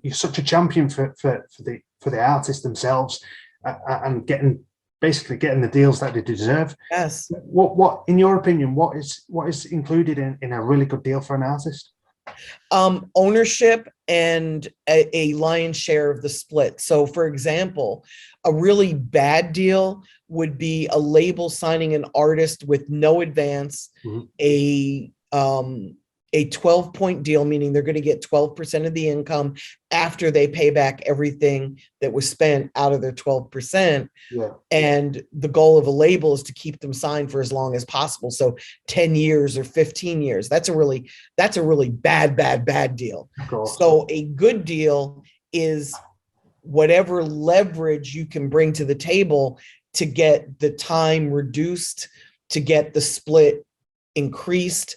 You're such a champion for the artists themselves, and basically getting the deals that they deserve. Yes. What in your opinion, what is included in a really good deal for an artist? Ownership and a lion's share of the split. So for example, a really bad deal would be a label signing an artist with no advance, a 12-point deal, meaning they're going to get 12% of the income after they pay back everything that was spent out of their 12%. Yeah. And the goal of a label is to keep them signed for as long as possible. So 10 years or 15 years. That's a really bad deal. So a good deal is whatever leverage you can bring to the table to get the time reduced, to get the split increased,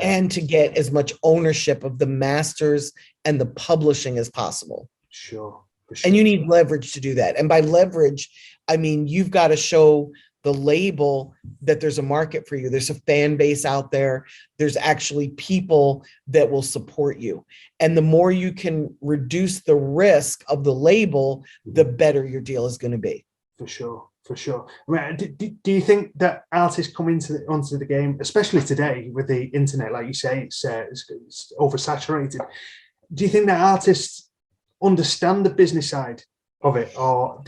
and to get as much ownership of the masters and the publishing as possible. Sure. And you need leverage to do that. And by leverage, I mean, you've got to show the label that there's a market for you. There's a fan base out there. There's actually people that will support you. And the more you can reduce the risk of the label, the better your deal is going to be. For sure. For sure. I mean, do you think that artists come onto the game, especially today with the internet, like you say, it's oversaturated? Do you think that artists understand the business side of it, or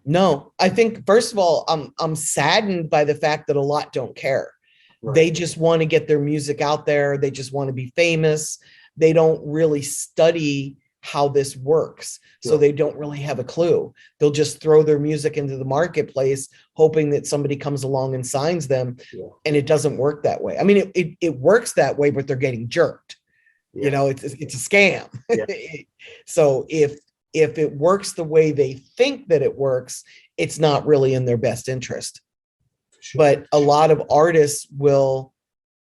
No. I think first of all, I'm saddened by the fact that a lot don't care. Right. They just want to get their music out there. They just want to be famous. They don't really study how this works. So they don't really have a clue. They'll just throw their music into the marketplace, hoping that somebody comes along and signs them. And it doesn't work that way. I mean, it works that way, but they're getting jerked. You know, it's a scam. So if it works the way they think that it works, it's not really in their best interest. But a lot of artists will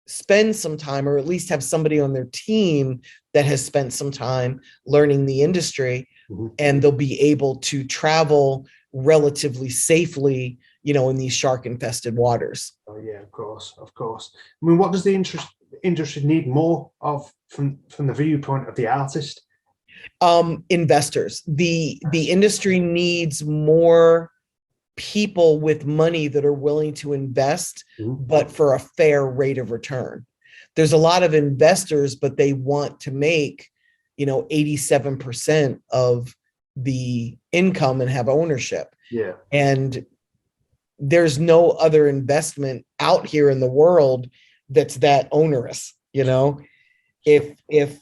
spend some time, or at least have somebody on their team that has spent some time learning the industry, and they'll be able to travel relatively safely, you know, in these shark infested waters. Oh yeah, of course. I mean, what does the industry need more of from the viewpoint of the artist? Investors. The industry needs more people with money that are willing to invest, but for a fair rate of return. There's a lot of investors, but they want to make, 87% of the income and have ownership. Yeah. And there's no other investment out here in the world that's that onerous. If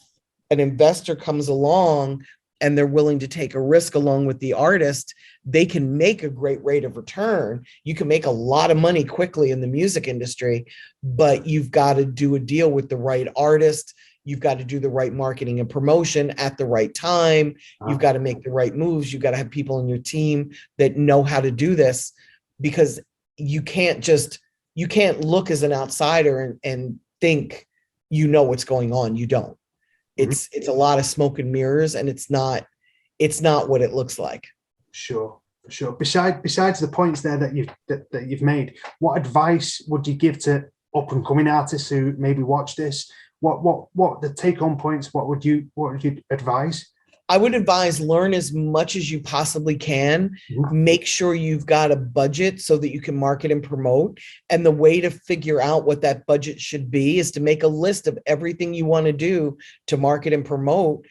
an investor comes along and they're willing to take a risk along with the artist, they can make a great rate of return. You can make a lot of money quickly in the music industry, but you've got to do a deal with the right artist. You've got to do the right marketing and promotion at the right time. You've got to make the right moves. You've got to have people in your team that know how to do this, because you can't look as an outsider and think you know what's going on. You don't. It's a lot of smoke and mirrors, and it's not what it looks like. Sure. Besides the points there that you've made, what advice would you give to up and coming artists who maybe watch this? What the take home points? What would you advise? I would advise learn as much as you possibly can. Make sure you've got a budget so that you can market and promote. And the way to figure out what that budget should be is to make a list of everything you want to do to market and promote,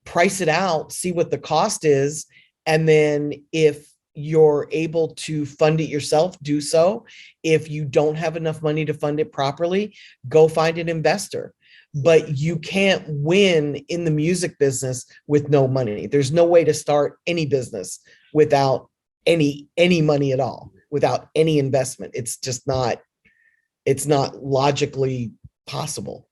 price it out, see what the cost is. And then if you're able to fund it yourself, do so. If you don't have enough money to fund it properly, go find an investor. But you can't win in the music business with no money. There's no way to start any business without any money at all, without any investment. It's not logically possible.